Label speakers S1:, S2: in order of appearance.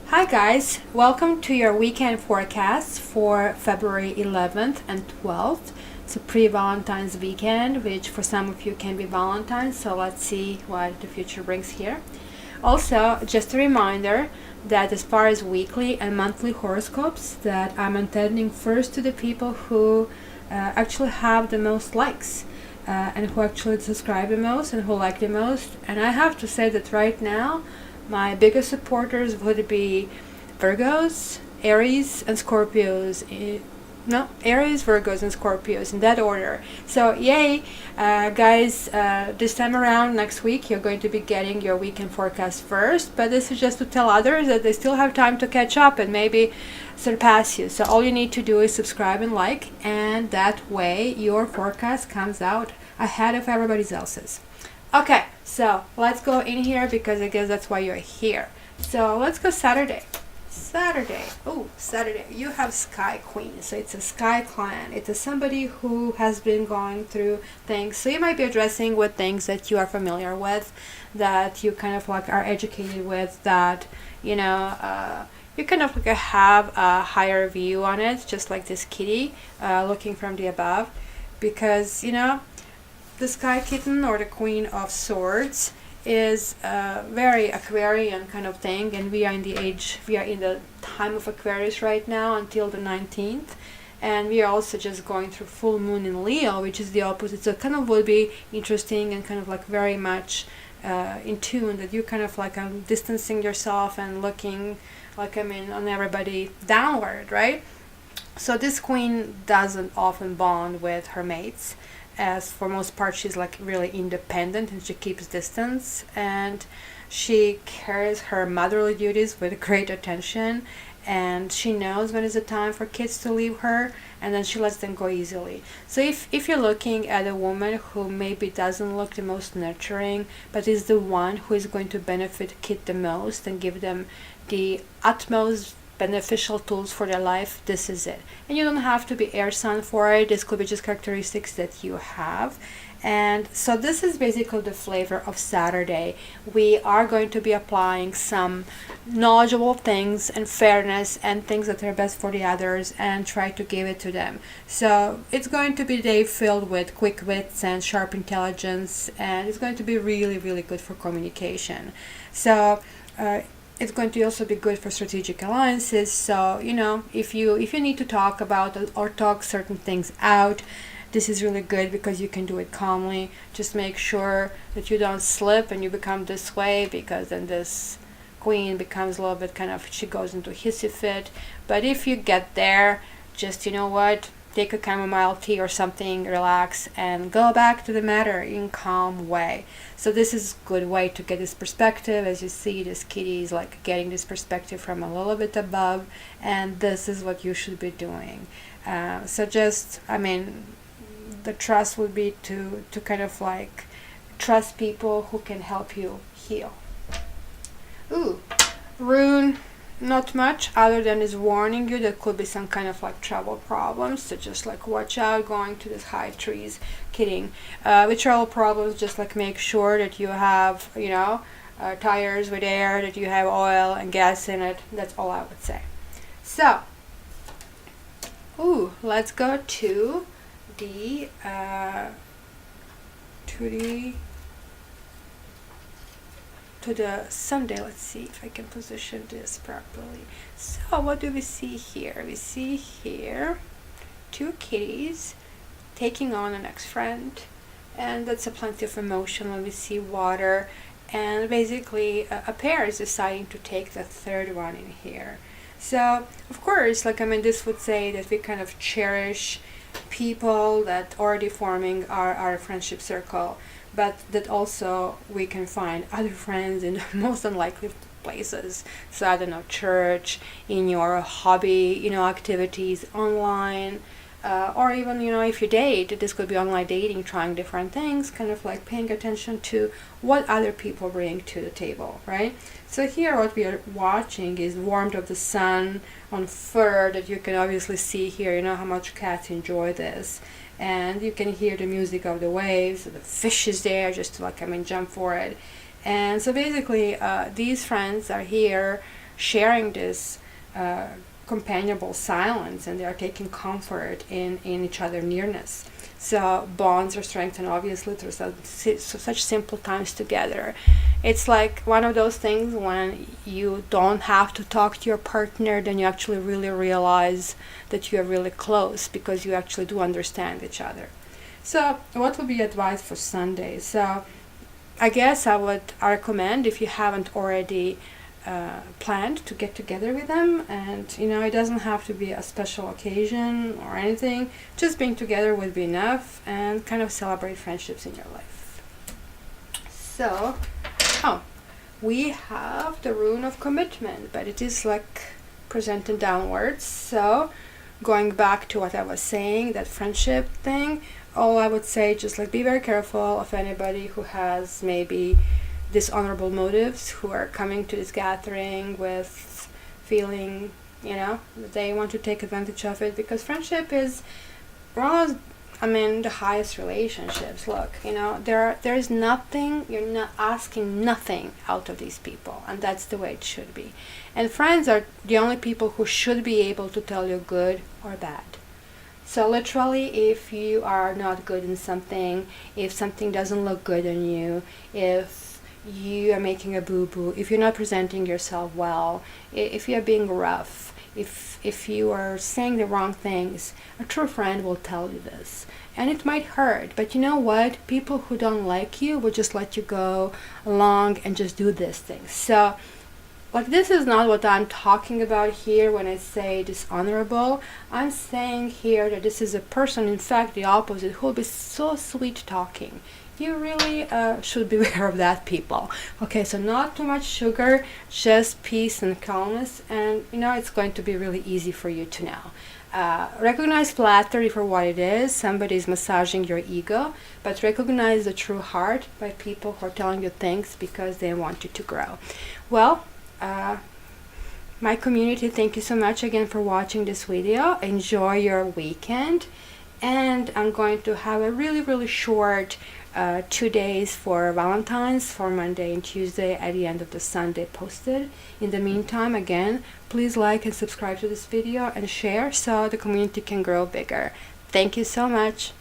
S1: Hi guys, welcome to your weekend forecast for February 11th and 12th. It's a pre-Valentine's weekend, which for some of you can be Valentine's, so let's see what the future brings here. Also, just a reminder that as far as weekly and monthly horoscopes, that I'm intending first to the people who actually have the most likes. And who actually subscribe the most and who like the most. And I have to say that right now, my biggest supporters would be Virgos, Aries, and Scorpios. Aries, Virgos, and Scorpios in that order. So, yay, guys! This time around, next week, you're going to be getting your weekend forecast first. But this is just to tell others that they still have time to catch up and maybe surpass you. So all you need to do is subscribe and like, and that way your forecast comes out ahead of everybody else's. Okay, so let's go in here because I guess that's why you're here. So let's go Saturday. Saturday. You have Sky Queen. So it's a Sky clan. It is somebody who has been going through things. So you might be addressing with things that you are familiar with, that you kind of like are educated with, that, you know, you kind of like have a higher view on it, just like this kitty looking from the above. Because, you know, the Sky Kitten or the Queen of Swords is a very Aquarian kind of thing, and we are in the time of Aquarius right now until the 19th, and we are also just going through full moon in Leo, which is the opposite. So it kind of will be interesting and kind of like very much in tune, that you kind of like distancing yourself and looking like on everybody downward, right? So this queen doesn't often bond with her mates, as for most part she's like really independent and she keeps distance, and she carries her motherly duties with great attention, and she knows when is the time for kids to leave her, and then she lets them go easily. So if you're looking at a woman who maybe doesn't look the most nurturing, but is the one who is going to benefit kid the most and give them the utmost beneficial tools for their life, this is it. And you don't have to be air sign for it. This could be just characteristics that you have. And so this is basically the flavor of Saturday. We are going to be applying some knowledgeable things and fairness and things that are best for the others and try to give it to them. So it's going to be a day filled with quick wits and sharp intelligence, and it's going to be really, really good for communication. So it's going to also be good for strategic alliances. So, you know, if you need to talk about or talk certain things out, this is really good because you can do it calmly. Just make sure that you don't slip and you become this way, because then this queen becomes a little bit kind of, she goes into hissy fit. But if you get there, just, you know what, take a chamomile tea or something, relax, and go back to the matter in calm way. So this is a good way to get this perspective. As you see, this kitty is like getting this perspective from a little bit above, and this is what you should be doing. So just, the trust would be to kind of like trust people who can help you heal. Ooh, rune. Not much other than is warning you that could be some kind of like travel problems, so just like watch out going to these high trees. Kidding. With travel problems, just like make sure that you have, you know, tires with air, that you have oil and gas in it. That's all I would say. So, let's go to the Sunday. Let's see if I can position this properly. So what do we see here? We see here two kitties taking on an ex-friend, and that's a plenty of emotion when we see water, and basically a pair is deciding to take the third one in here. So of course, this would say that we kind of cherish people that already forming our friendship circle, but that also we can find other friends in the most unlikely places. So I don't know, church, in your hobby, you know, activities online, or even, you know, if you date, this could be online dating, trying different things, kind of like paying attention to what other people bring to the table, right? So here what we are watching is warmth of the sun on fur, that you can obviously see here, you know, how much cats enjoy this. And you can hear the music of the waves, the fish is there just to jump for it. And so basically these friends are here sharing this companionable silence, and they are taking comfort in each other nearness. So bonds are strengthened obviously through such simple times together. It's like one of those things when you don't have to talk to your partner, then you actually really realize that you are really close, because you actually do understand each other. So what would be advice for Sunday? So I guess I would recommend, if you haven't already planned to get together with them, and it doesn't have to be a special occasion or anything, just being together would be enough, and kind of celebrate friendships in your life. So we have the rune of commitment, but it is like presented downwards. So going back to what I was saying, that friendship thing, all I would say, just like be very careful of anybody who has maybe dishonorable motives, who are coming to this gathering with feeling, that they want to take advantage of it, because friendship is one of, the highest relationships. Look, there's nothing, you're not asking nothing out of these people, and that's the way it should be. And friends are the only people who should be able to tell you good or bad. So literally, if you are not good in something, if something doesn't look good on you, if you are making a boo-boo, if you're not presenting yourself well, if you're being rough, if you are saying the wrong things, a true friend will tell you this. And it might hurt, but you know what? People who don't like you will just let you go along and just do these things. So, this is not what I'm talking about here when I say dishonorable. I'm saying here that this is a person, in fact, the opposite, who will be so sweet talking. You really should beware of that, people. Okay, so not too much sugar, just peace and calmness, and it's going to be really easy for you to know. Recognize flattery for what it is. Somebody is massaging your ego, but recognize the true heart by people who are telling you things because they want you to grow. Well, my community, thank you so much again for watching this video. Enjoy your weekend, and I'm going to have a really, really short 2 days for Valentine's, for Monday and Tuesday at the end of the Sunday posted. In the meantime, again, please like and subscribe to this video and share so the community can grow bigger. Thank you so much.